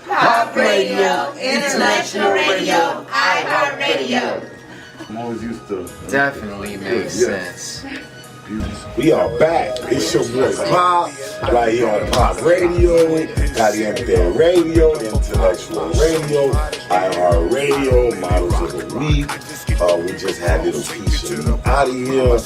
Pop Radio, International Radio, iHeartRadio. I'm always used to. Definitely makes sense. We are back. It's your boy Pop, right here on Pop Radio, got the Everyday Radio, Intellectual Radio, iHeartRadio, Models of the Week. We just had little Keisha out of here.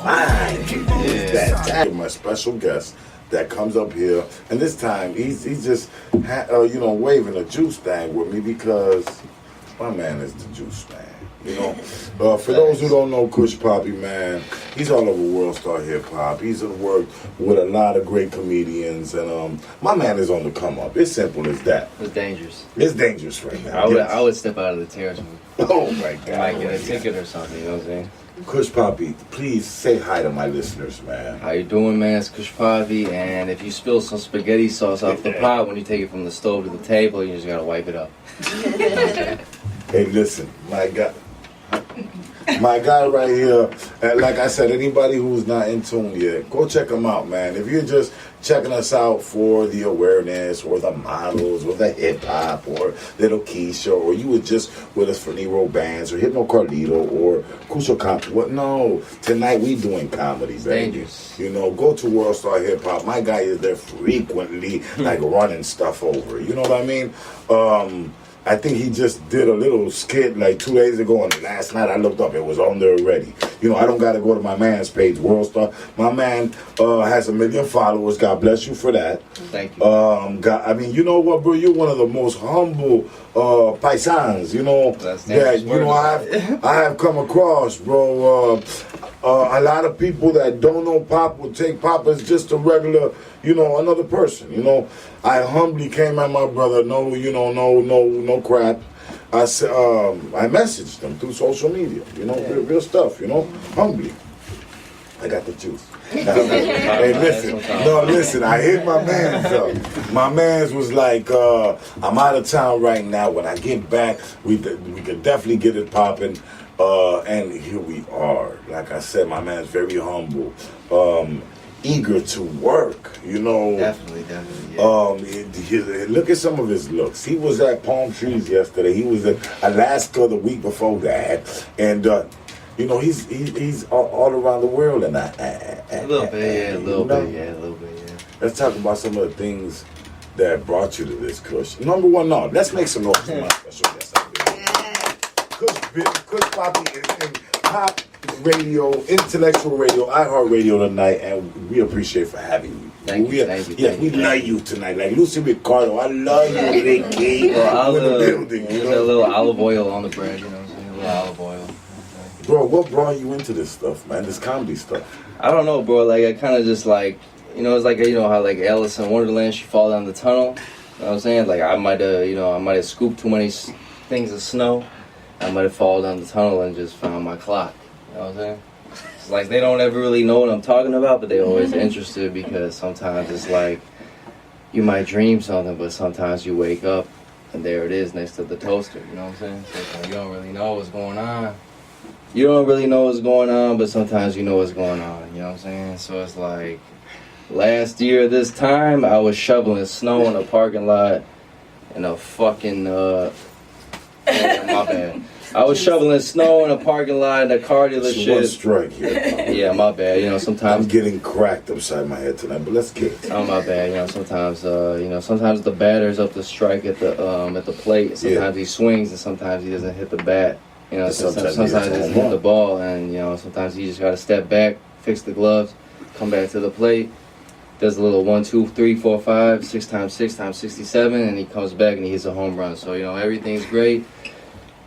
Man, my special guest that comes up here, and this time he's just waving a juice thing with me because my man is the juice man. You know, for those who don't know Kush Papi, man, he's all over World Star Hip Hop. He's worked with a lot of great comedians, and my man is on the come up. It's simple as that. It's dangerous. It's dangerous right now. I would step out of the territory. Oh my God! I might get a ticket or something. You know what I'm saying? Kush Papi, please say hi to my listeners, man. How you doing, man? It's Kush Papi, and if you spill some spaghetti sauce off the pot when you take it from the stove to the table, you just gotta wipe it up. Hey, listen, my guy right here, like I said, anybody who's not in tune yet, go check him out, man. If you're just checking us out for the awareness or the models or the hip-hop or Little Keisha, or you were just with us for Nero Bands or Hypno Carlito or Crucial Cop, what? No, tonight we doing comedy, baby. Dangerous. You know, go to World Star Hip Hop. My guy is there frequently, like running stuff over. You know what I mean? I think he just did a little skit like 2 days ago, and last night I looked up, it was on there already. You know, I don't got to go to my man's page, World Star. My man has 1 million followers. God bless you for that. Thank you. I mean, you know what, bro? You're one of the most humble paisans, you know, that, you know, I have come across, bro. A lot of people that don't know Pop will take Pop as just a regular, you know, another person. You know, I humbly came at my brother. No, you know, no crap. I said, I messaged them through social media. You know, real stuff. You know, humbly. I got the juice. Hey, listen. I hit my man's up. My man's was like, I'm out of town right now. When I get back, we could definitely get it popping. And here we are. Like I said, my man's very humble, eager to work. You know, definitely. Yeah. Look at some of his looks. He was at Palm Trees yesterday. He was in Alaska the week before that, and you know, he's all around the world. And a little bit. Let's talk about some of the things that brought you to this, Kush. Number one, let's make some noise for my special guest. Kush Papi is in Pop Radio, Intellectual Radio, iHeartRadio tonight, and we appreciate for having you. Thank you. We love you tonight. Like Lucy Ricardo, I love you. They came in the building. You know? A little olive oil on the bread, you know what I'm saying? A little olive oil. Bro, what brought you into this stuff, man? This comedy stuff? I don't know, bro. Like, I kind of just like, you know, it's like, you know how like Alice in Wonderland, she fall down the tunnel. You know what I'm saying? Like, I might have scooped too many things of snow. I might have fallen down the tunnel and just found my clock. You know what I'm saying? It's like they don't ever really know what I'm talking about, but they're always interested because sometimes it's like you might dream something, but sometimes you wake up and there it is next to the toaster. You know what I'm saying? So it's like you don't really know what's going on. You don't really know what's going on, but sometimes you know what's going on. You know what I'm saying? So it's like last year this time, I was shoveling snow in a parking lot in a fucking... my bad. I was shoveling snow in a parking lot in a car dealership. One strike here. Yeah, my bad. You know, sometimes I'm getting cracked upside my head tonight, but let's get it. Oh, my bad. You know, sometimes the batter's up to strike at the plate. Sometimes he swings and sometimes he doesn't hit the bat. You know, sometimes he doesn't hit the ball, and you know, sometimes you just gotta step back, fix the gloves, come back to the plate. Does a little 1, 2, 3, 4, 5, 6 times 6 times 67, and he comes back and he hits a home run. So you know, everything's great.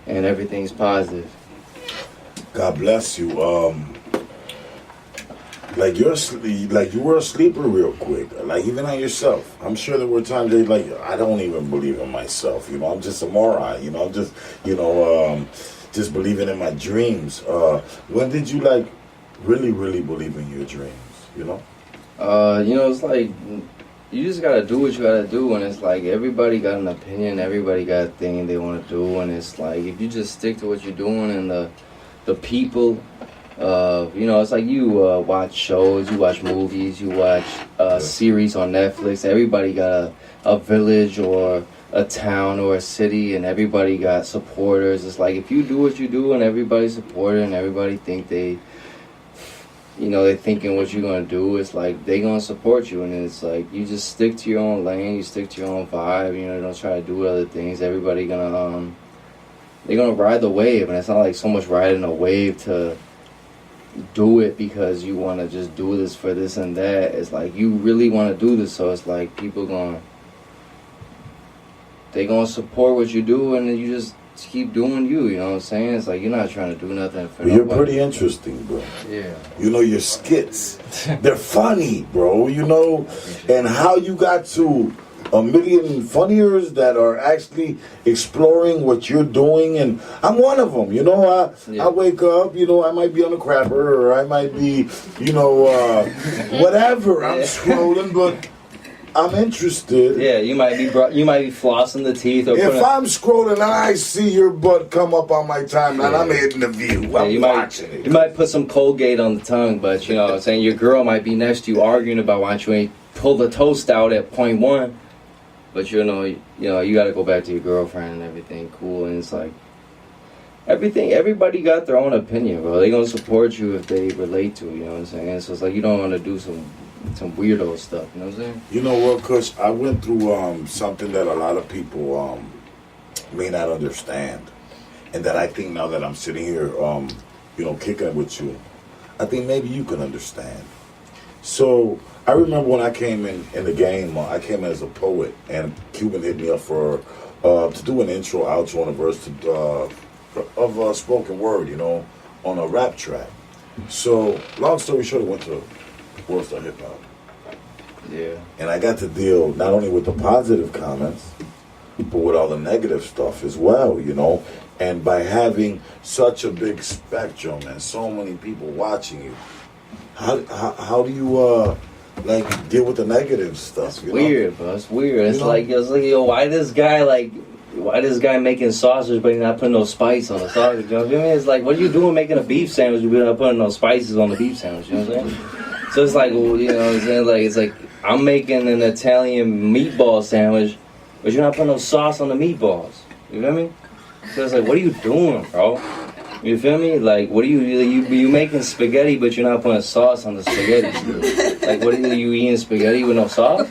And everything's positive. God bless you. Like you were a sleeper real quick. Like even on yourself. I'm sure there were times that like I don't even believe in myself. You know, I'm just a moron. You know, I'm just just believing in my dreams. When did you like really believe in your dreams? You know. You know, it's like. You just gotta do what you gotta do, and it's like everybody got an opinion, everybody got a thing they want to do, and it's like if you just stick to what you're doing, and the people It's like you watch shows, you watch movies, you watch series on Netflix. Everybody got a village or a town or a city, and everybody got supporters. It's like if you do what you do and everybody's supporting and everybody think they thinking what you're gonna do, it's like they gonna support you, and it's like you just stick to your own lane, you stick to your own vibe. Don't try to do other things. Everybody gonna they're gonna ride the wave, and it's not like so much riding a wave to do it because you want to just do this for this and that. It's like you really want to do this, so it's like people they gonna support what you do, and then you just keep doing you. You know what I'm saying? It's like you're not trying to do nothing for nobody. You're pretty interesting, bro. Yeah. Your skits, they're funny, bro. And how you got to a million funniers that are actually exploring what you're doing, and I'm one of them. I wake up, I might be on a crapper, or I might be, whatever. I'm scrolling, but I'm interested. Yeah, you might be flossing the teeth, or if I'm scrolling and I see your butt come up on my timeline, I'm hitting the view. I'm watching it. You might put some Colgate on the tongue, but you know what I'm saying, your girl might be next to you arguing about why you ain't pull the toast out at point one. But you got to go back to your girlfriend and everything cool, and it's like everybody got their own opinion, bro. They gonna support you if they relate to it, you know what I'm saying? So it's like you don't want to do some weirdo stuff, you know what I'm saying? You know what, Kush? I went through something that a lot of people may not understand, and that I think now that I'm sitting here, kicking it with you, I think maybe you can understand. So I remember when I came in the game, I came in as a poet, and Cuban hit me up for to do an intro, outro, and a verse of spoken word, on a rap track. So long story short, I went to World Star Hip Hop. Yeah. And I got to deal not only with the positive comments, but with all the negative stuff as well, And by having such a big spectrum and so many people watching you, how do you deal with the negative stuff? It's weird, bro. It's weird. It's like why this guy making sausage but he's not putting no spice on the sausage? You know what I mean? It's like, what are you doing making a beef sandwich but you're not putting no spices on the beef sandwich? You know what I'm saying? So it's like, well, you know what I'm saying? Like, it's like I'm making an Italian meatball sandwich, but you're not putting no sauce on the meatballs. You feel me? So it's like, what are you doing, bro? You feel me? Like, what are you making spaghetti, but you're not putting sauce on the spaghetti? Like, what are you eating spaghetti with no sauce?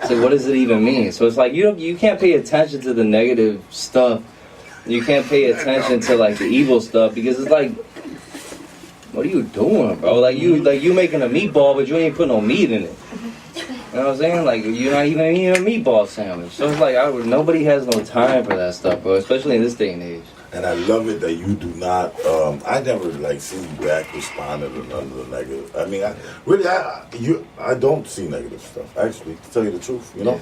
So what does it even mean? So it's like you can't pay attention to the negative stuff. You can't pay attention to like the evil stuff, because it's like, what are you doing, bro? Like you making a meatball, but you ain't putting no meat in it. You know what I'm saying? Like, you're not even eating a meatball sandwich. So it's like nobody has no time for that stuff, bro. Especially in this day and age. And I love it that you do not. I never see you responding to none of the negative. I mean, I don't see negative stuff. Actually, to tell you the truth, Yeah.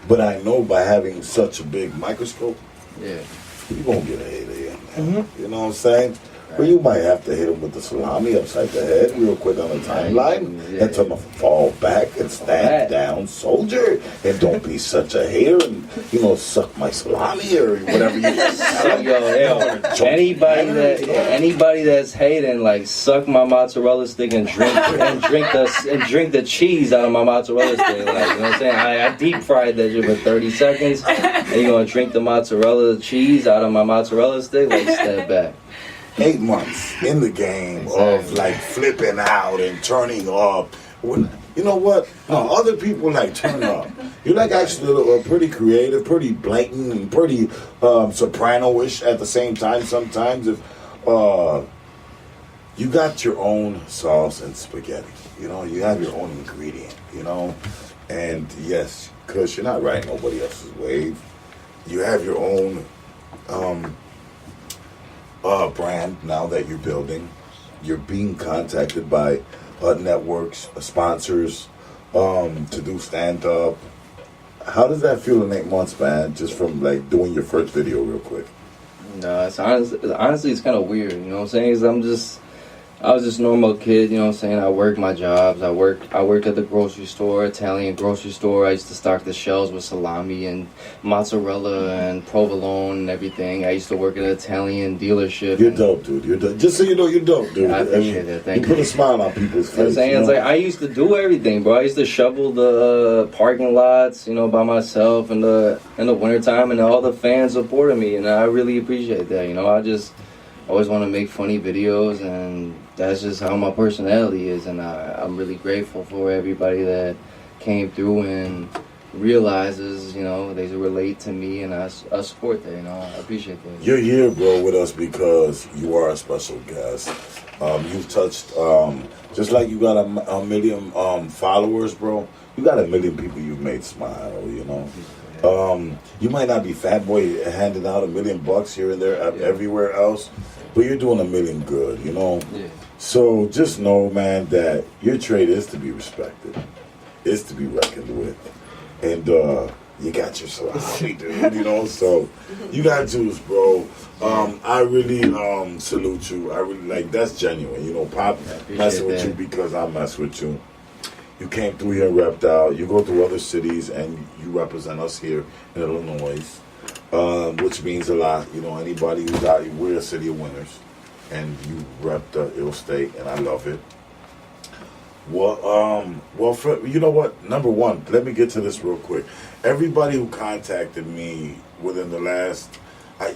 But I know by having such a big microscope, yeah, you won't get a hater in there. You know what I'm saying? Well, you might have to hit him with the salami upside the head real quick on the timeline and tell him to fall back and stand down, soldier, and don't be such a hater and, suck my salami or whatever you Anybody that's hating, like, suck my mozzarella stick and drink the cheese out of my mozzarella stick. Like, you know what I'm saying? I deep fried that shit for 30 seconds, and you're gonna drink the mozzarella cheese out of my mozzarella stick? Like, step back. 8 months in the game of flipping out and turning up. You know what? Other people turn up. You're actually pretty creative, pretty blatant, and pretty soprano-ish at the same time. Sometimes if you got your own sauce and spaghetti, you have your own ingredient, And yes, Kush, you're not riding nobody else's wave. You have your own brand now that you're building. You're being contacted by networks, sponsors, to do stand-up. How does that feel in 8 months, man? Just from doing your first video real quick. No, honestly, it's kind of weird. You know what I'm saying? 'Cause I was just a normal kid, you know what I'm saying? I worked my jobs. I worked at the grocery store, Italian grocery store. I used to stock the shelves with salami and mozzarella and provolone and everything. I used to work at an Italian dealership. You're dope, dude. You're dope. Just so you know, you're dope, dude. I appreciate that. Thank you. You put a smile on people's face. You know what I'm saying? It's like I used to do everything, bro. I used to shovel the parking lots, you know, by myself in the wintertime, and all the fans supported me, and I really appreciate that. You know, I just always want to make funny videos, and that's just how my personality is, and I'm really grateful for everybody that came through and realizes, you know, they relate to me, and I support that, you know. I appreciate that. You're here, bro, with us because you are a special guest. You've touched, just like you got a million followers, bro, you got a million people you've made smile, you know. You might not be Fat Boy handing out $1 million here and there everywhere else, but you're doing a million good, you know. Yeah. So just know, man, that your trade is to be respected, is to be reckoned with, and you got your salami, dude. You know, so you got juice, bro. I really salute you. I really that's genuine. You know, Pop messing with you because I mess with you. You came through here and repped out. You go through other cities and you represent us here in Illinois, which means a lot. You know, anybody who's out here, we're a city of winners. And you rep the ill state, and I love it. Well, you know what? Number one, let me get to this real quick. Everybody who contacted me within the last,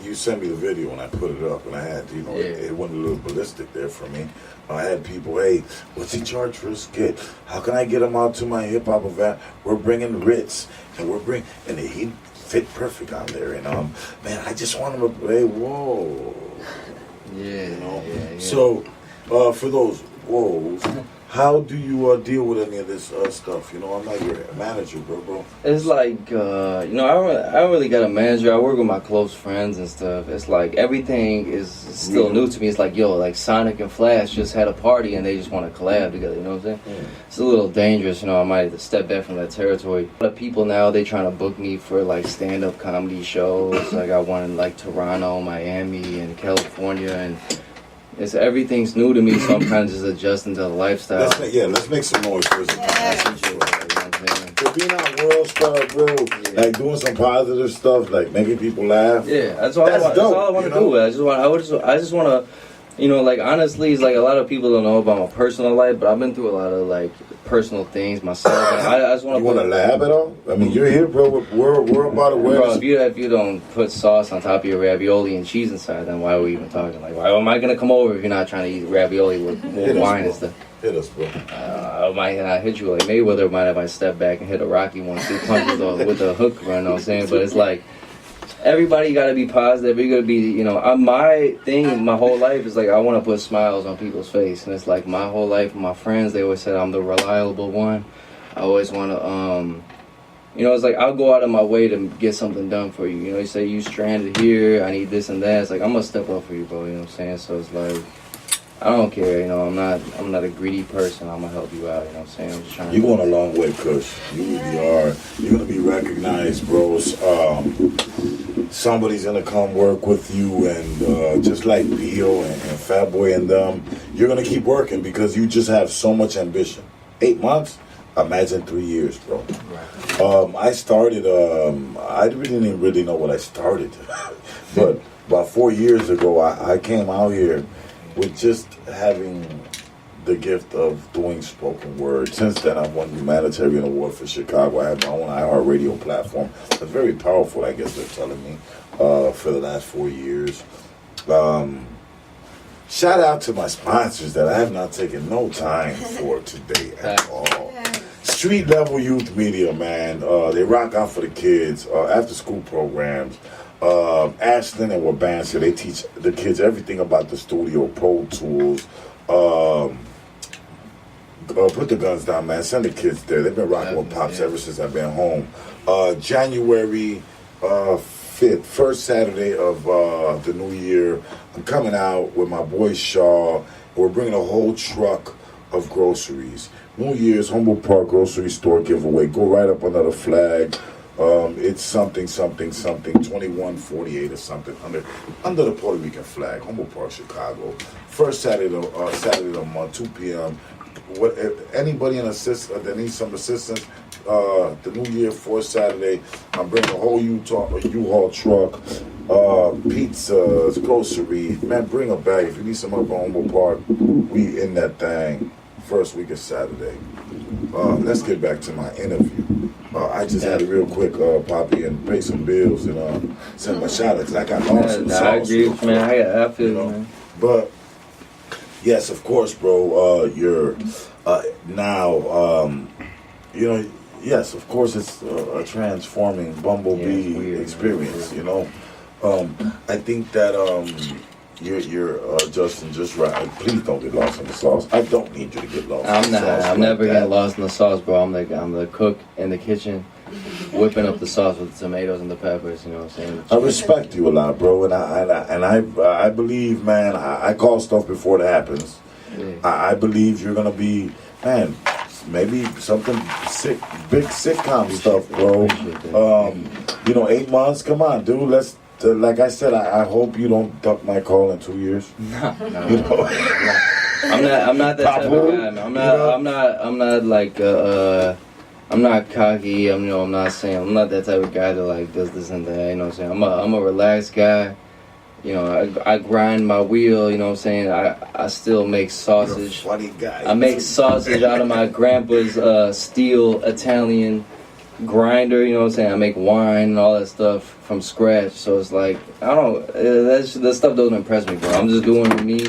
you sent me the video and I put it up, and I had, you know, it went a little ballistic there for me. I had people, hey, what's he charge for a skit? How can I get him out to my hip hop event? We're bringing Ritz, and he fit perfect on there. And man, I just want him to play. Whoa. Yeah, you know. Yeah. So, for those woes, how do you deal with any of this stuff? You know, I'm not your manager, bro. It's like, you know, I don't really got a manager. I work with my close friends and stuff. It's like everything is still new to me. It's like, yo, like Sonic and Flash just had a party and they just want to collab together. You know what I'm saying? It's a little dangerous. You know, I might have to step back from that territory. A lot of people now, they trying to book me for like stand-up comedy shows. Like I won in like Toronto, Miami, and California, and everything's new to me, so I'm kind of just adjusting to the lifestyle. Let's make some noise for being out World Star, bro. Like doing some positive stuff, like making people laugh. Yeah, that's all I want to do. I just want to, you know, like honestly, it's like a lot of people don't know about my personal life, but I've been through a lot of like personal things myself. And I just want to. You want to lab at all? I mean, you're here, bro. We're about to wear. Bro, if you don't put sauce on top of your ravioli and cheese inside, then why are we even talking? Like, why am I gonna come over if you're not trying to eat ravioli with wine and stuff? Hit us, bro. I might not hit you like Mayweather might have I step back and hit a Rocky 1-2 punches with a hook run. You know what I'm saying? But it's like everybody got to be positive. You got to be, you know, my thing my whole life is like I want to put smiles on people's face, and it's like my whole life. My friends, they always said I'm the reliable one. I always want to, you know, it's like I'll go out of my way to get something done for you. You know, you say you stranded here, I need this and that. It's like I'm gonna step up for you, bro. You know what I'm saying? So it's like I don't care. You know, I'm not a greedy person. I'm gonna help you out. You know what I'm saying? I'm just trying. You're going a long way, Kush. You really are. You're gonna be recognized, bros. Somebody's gonna come work with you, and just like Pio and Fat Boy and them, you're gonna keep working because you just have so much ambition. 8 months. Imagine 3 years, bro. I started, I didn't really know what I started. But about 4 years ago, I came out here with just having the gift of doing spoken word. Since then, I've won the humanitarian award for Chicago. I have my own iHeartRadio platform. It's very powerful, I guess they're telling me, for the last 4 years. Shout out to my sponsors that I have not taken no time for today at all. Street Level Youth Media, man. They rock out for the kids. After school programs. Ashton and Wabansia, they teach the kids everything about the studio, Pro Tools. Put the guns down, man. Send the kids there. They've been rocking with Pops ever since I've been home. January 5th, first Saturday of the new year, I'm coming out with my boy Shaw. We're bringing a whole truck of groceries. New Year's Humboldt Park grocery store giveaway. Go right up under the flag. It's something 2148 or something under the Puerto Rican flag, Humboldt Park, Chicago. First Saturday of the month, 2 p.m. What anybody in that needs some assistance? The New Year, 4th Saturday, I'm bringing a whole U-Haul truck, pizzas, groceries. Man, bring a bag. If you need some help on Humboldt Park, we in that thing. First week of Saturday. Let's get back to my interview. I just had it real quick, Papi, and pay some bills and send my shout outs. I got lost in the sauce. I agree, man. I feel man. But yes, of course, bro. You're now, yes, of course, it's a transforming bumblebee experience. You know, I think that you're Justin, just right. Please don't get lost in the sauce. I don't need you to get lost. I'm not. I'm never getting lost in the sauce, bro. I'm the cook in the kitchen, whipping up the sauce with the tomatoes and the peppers. You know what I'm saying? I respect you a lot, bro, and I believe, man. I call stuff before it happens. Yeah. I believe you're gonna be, man. Maybe something big sitcom stuff, bro. 8 months. Come on, dude. Let's. Like I said, I hope you don't duck my call in 2 years. No. You know? I'm not that type of guy. Man. I'm not like I'm not cocky. I'm not saying I'm not that type of guy that like does this and that. You know what I'm saying? I'm a relaxed guy. You know, I grind my wheel. You know what I'm saying? I still make sausage. You're a funny guy. I make sausage out of my grandpa's steel Italian grinder. You know what I'm saying? I make wine and all that stuff from scratch. So it's like that stuff doesn't impress me, bro. I'm just doing me,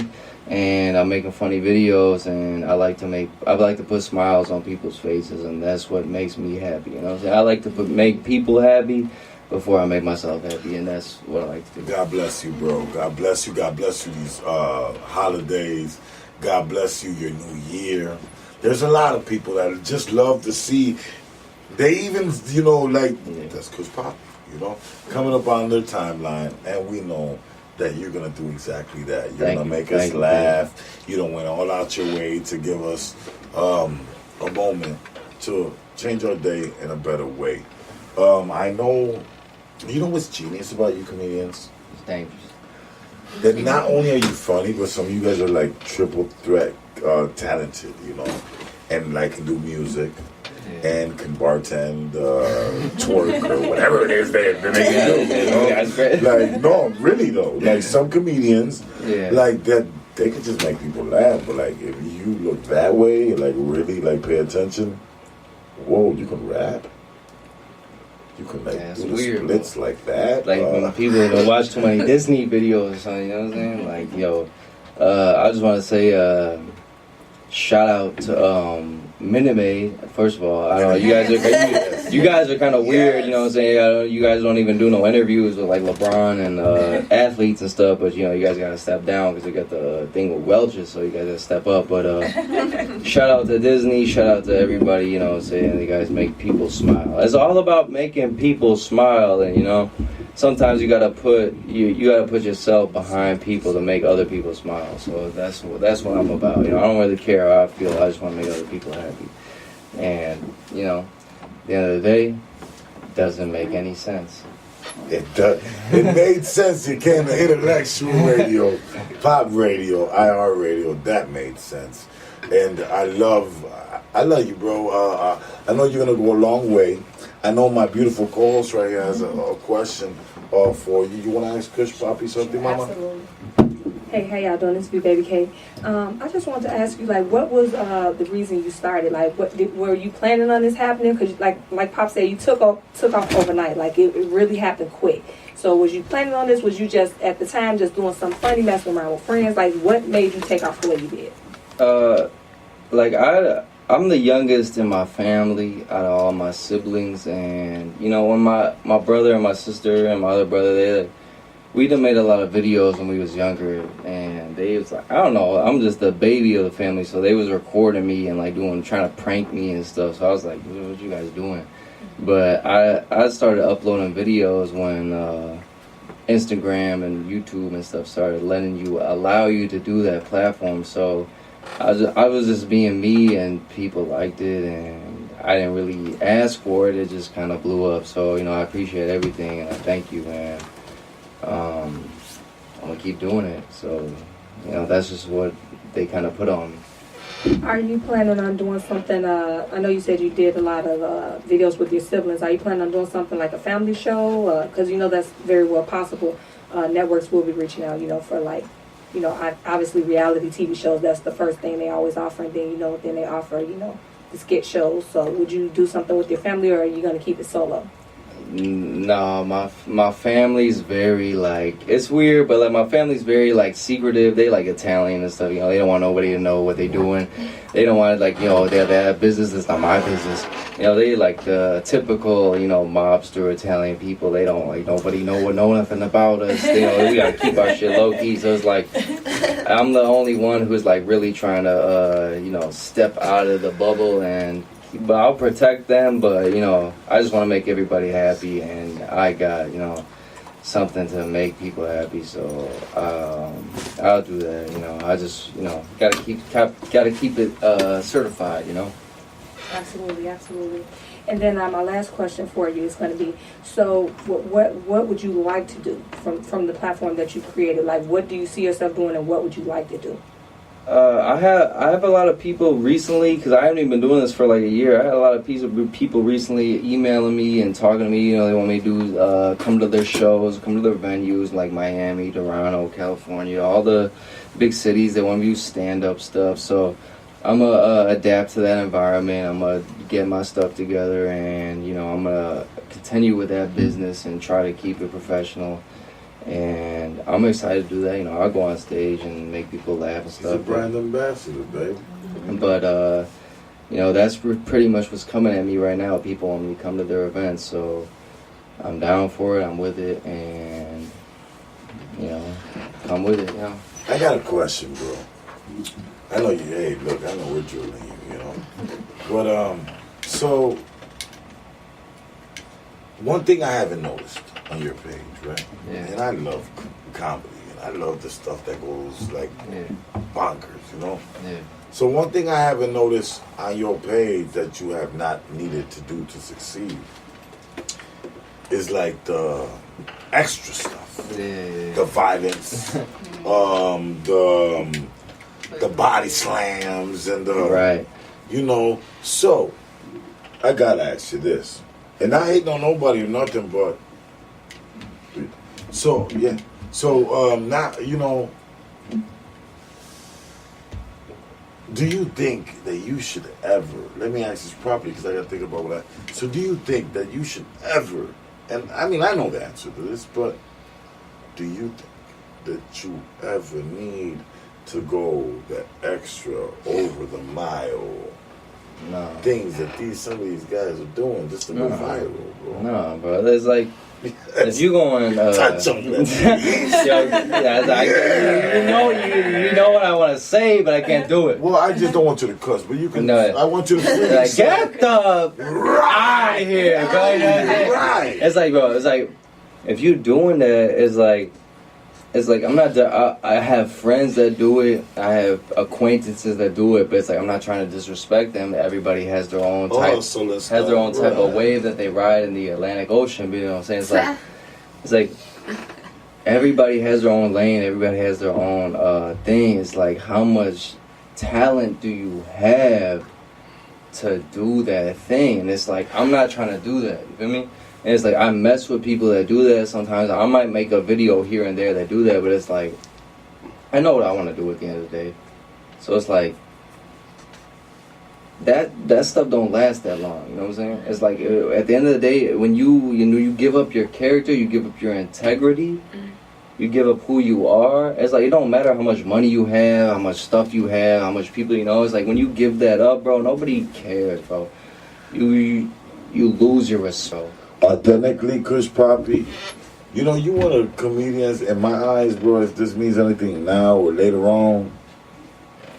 and I'm making funny videos, and I like to put smiles on people's faces, and that's what makes me happy. You know what I'm saying? I like to make people happy before I make myself happy, and that's what I like to do. God bless you, bro. God bless you. God bless you these holidays. God bless you your new year. There's a lot of people that just love to see. They even, that's Kush Papi, coming up on their timeline, and we know that you're going to do exactly that. You're going to make us laugh. You don't went all out your way to give us a moment to change our day in a better way. I know, what's genius about you comedians? It's dangerous. That not only are you funny, but some of you guys are like triple threat talented, and like can do music. And can bartend, twerk, or whatever it is that they can do. Like, no, really though. Like some comedians, like that, they can just make people laugh. But like, if you look that way, like really, like pay attention. Whoa, you can rap. You can like do the splits like that. Like when people don't watch too many Disney videos or something. You know what I'm saying? Like, I just want to say, shout out to Minute Maid. First of all, I don't know, you guys are kind of weird, you know what I'm saying? You guys don't even do no interviews with like LeBron and athletes and stuff, but you guys gotta step down because they got the thing with Welch's, so you guys gotta step up. But shout out to Disney, shout out to everybody, you know what I'm saying? You guys make people smile. It's all about making people smile, and sometimes you gotta put yourself behind people to make other people smile. So that's what I'm about. I don't really care how I feel. I just want to make other people happy. And at the end of the day, it doesn't make any sense. It does. It made sense. You came to intellectual radio, pop radio, IR radio. That made sense. And I love you, bro. I know you're gonna go a long way. I know my beautiful co-host right here has a question for you. You want to ask Kush Papi something, Mama? Absolutely. Hey, how y'all doing? This is Baby K. I just wanted to ask you, like, what was the reason you started? Like, were you planning on this happening? Because, like Pop said, you took off overnight. Like, it really happened quick. So, was you planning on this? Was you just at the time just doing something funny, messing around with friends? Like, what made you take off the way you did? I'm the youngest in my family out of all my siblings, and when my brother and my sister and my other brother, we done made a lot of videos when we was younger, and they was like, I don't know, I'm just the baby of the family, so they was recording me and like trying to prank me and stuff. So I was like, what you guys doing? But I started uploading videos when Instagram and YouTube and stuff started allow you to do that platform. So I was just being me, and people liked it, and I didn't really ask for it. It just kind of blew up. So, you know, I appreciate everything, and I thank you, man. I'm gonna keep doing it. So, you know, that's just what they kind of put on me. Are you planning on doing something? I know you said you did a lot of videos with your siblings. Are you planning on doing something like a family show? Because you know that's very well possible. Networks will be reaching out, you know, for like, you know, obviously reality TV shows. That's the first thing they always offer, and then then they offer, you know, the skit shows. So would you do something with your family, or are you going to keep it solo? No, my family's very like, it's weird, but like my family's very like secretive. They like Italian and stuff, you know. They don't want nobody to know what they're doing. They don't want like, you know, they have business. It's not my business. You know, they like the typical, you know, mobster Italian people. They don't like nobody know nothing about us. You know, we gotta keep our shit low key. So it's like I'm the only one who's like really trying to, you know, step out of the bubble and. But I'll protect them, but, you know, I just want to make everybody happy, and I got, you know, something to make people happy, so I'll do that, you know. I just, you know, gotta keep it certified, you know. Absolutely, absolutely. And then my last question for you is going to be, so what would you like to do from the platform that you created? Like, what do you see yourself doing, and what would you like to do? I have a lot of people recently, because I haven't even been doing this for like a year. I had a lot of people recently emailing me and talking to me. You know, they want me to do come to their shows, come to their venues like Miami, Toronto, California, all the big cities. They want me to do stand-up stuff. So I'm gonna adapt to that environment. I'm gonna get my stuff together, and you know, I'm gonna continue with that business and try to keep it professional. And I'm excited to do that. You know, I'll go on stage and make people laugh and stuff. He's a brand ambassador, babe. But, you know, that's pretty much what's coming at me right now. People want me to come to their events, so I'm down for it. I'm with it, and, you know, come with it, you know. I got a question, bro. I know you, hey, look, I know we're drilling you know. But, so, one thing I haven't noticed on your page, right? Yeah. And I love comedy, and I love the stuff that goes like bonkers, you know? Yeah. So one thing I haven't noticed on your page that you have not needed to do to succeed is like the extra stuff. Yeah. The violence, the body slams and the, Right. you know. So, I gotta ask you this. And I hate on nobody or nothing, but so yeah. So now you know. Do you think that you should ever? Let me ask this properly because I got to think about what I. So do you think that you should ever? And I mean I know the answer to this, but do you think that you ever need to go the extra over the mile? No. Things that some of these guys are doing just to go viral, bro. No, bro. There's like, if you going, touch on that. you know what I want to say, but I can't do it. Well, I just don't want you to cuss, but you can. No. I want you to freely Like, say. get the out of here, bro. You know what I'm saying? Right. It's like, bro. It's like, if you doing that, it's like I'm not. I have friends that do it. I have acquaintances that do it, but it's like I'm not trying to disrespect them. Everybody has their own type. Their own type of wave that they ride in the Atlantic Ocean. But you know what I'm saying? It's like everybody has their own lane. Everybody has their own thing. It's like how much talent do you have to do that thing? And it's like I'm not trying to do that. You feel me? And it's like I mess with people that do that sometimes. I might make a video here and there that do that, but it's like I know what I want to do at the end of the day. So it's like that stuff don't last that long. You know what I'm saying? It's like at the end of the day, when you give up your character, you give up your integrity, you give up who you are. It's like it don't matter how much money you have, how much stuff you have, how much people you know. It's like when you give that up, bro, nobody cares, bro. You lose your respect. Authentically, Kush Papi. You know, you one of the comedians, in my eyes, bro, if this means anything now or later on,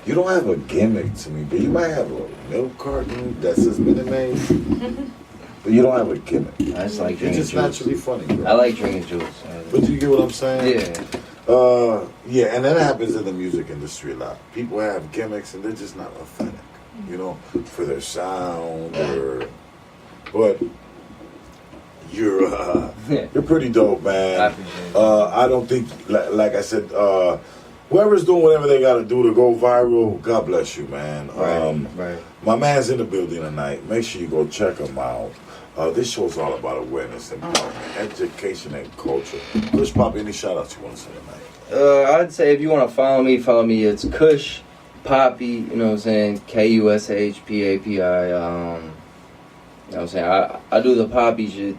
you don't have a gimmick to me, but you might have a milk carton that says Minute Maid, but you don't have a gimmick. I just like You're drinking just juice. naturally funny, bro. I like drinking juice. But you get what I'm saying? Yeah. Yeah, and that happens in the music industry a lot. People have gimmicks and they're just not authentic. you know, for their sound, but you're pretty dope, man. I don't think, like I said, whoever's doing whatever they got to do to go viral, God bless you, man. Right. My man's in the building tonight. Make sure you go check him out. This show's all about awareness, empowerment, education, and culture. Kush, Papi, any shout-outs you want to say tonight? I'd say if you want to follow me. It's Kush, Papi, you know what I'm saying? KUSHPAPI. You know what I'm saying? I do the Papi shit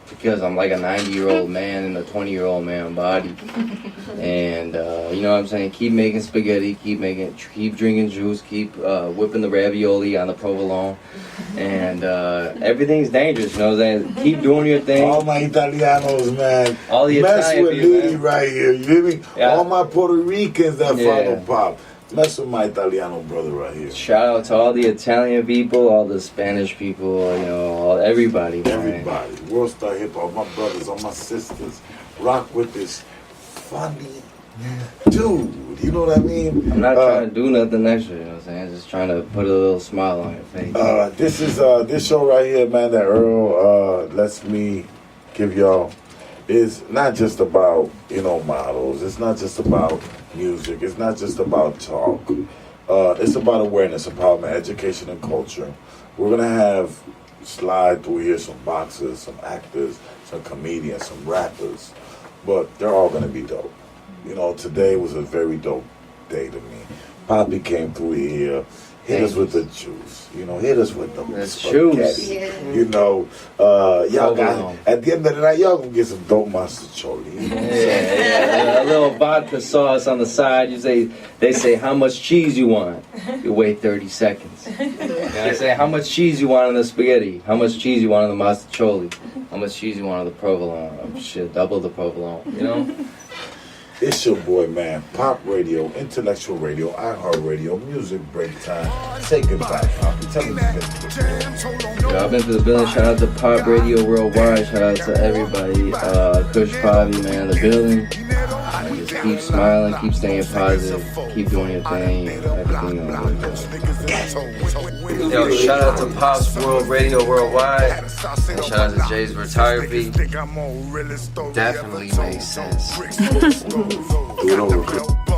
because I'm like a 90-year-old man in a 20-year-old man body. And, you know what I'm saying? Keep making spaghetti, keep drinking juice, keep whipping the ravioli on the provolone. And everything's dangerous, you know what I'm saying? Keep doing your thing. All my Italianos, man. All the Mess Italian with people, Liddy man. right here, you hear me? Yeah. All my Puerto Ricans that Yeah. follow Pop. Mess with my Italiano brother right here. Shout out to all the Italian people, all the Spanish people, you know, everybody, man. Everybody. World Star Hip Hop, my brothers, all my sisters. Rock with this funny dude. You know what I mean? I'm not trying to do nothing extra, you know what I'm saying? Just trying to put a little smile on your face. This is this show right here, man, that Earl lets me give y'all is not just about, you know, models. It's not just about music. It's not just about talk. It's about awareness, empowerment, education, and culture. We're gonna have slide through here some boxers, some actors, some comedians, some rappers, but they're all gonna be dope. You know, today was a very dope day to me. Papi came through here, hit us with the juice. You know, hit us with the juice. Yeah. You know, y'all got at the end of the night, y'all gonna get some dope mastacholi. You know Yeah. A little vodka sauce on the side. They say how much cheese you want. You wait 30 seconds. And I say how much cheese you want on the spaghetti. How much cheese you want on the mastacholi. How much cheese you want on the provolone. Oh, shit, double the provolone. You know. It's your boy, man. Pop radio, intellectual radio, iHeartRadio, music break time. Say goodbye, Papi. Tell me the Yo, I've been to the building. Shout out to Pop Radio Worldwide. Shout out to everybody. Kush, Papi, man, in the building. Just keep smiling, keep staying positive, keep doing your thing, everything on good. Yo, shout out to Pop's World Radio Worldwide. And shout out to Jay's Retire-Fee. Definitely makes sense. Do it over.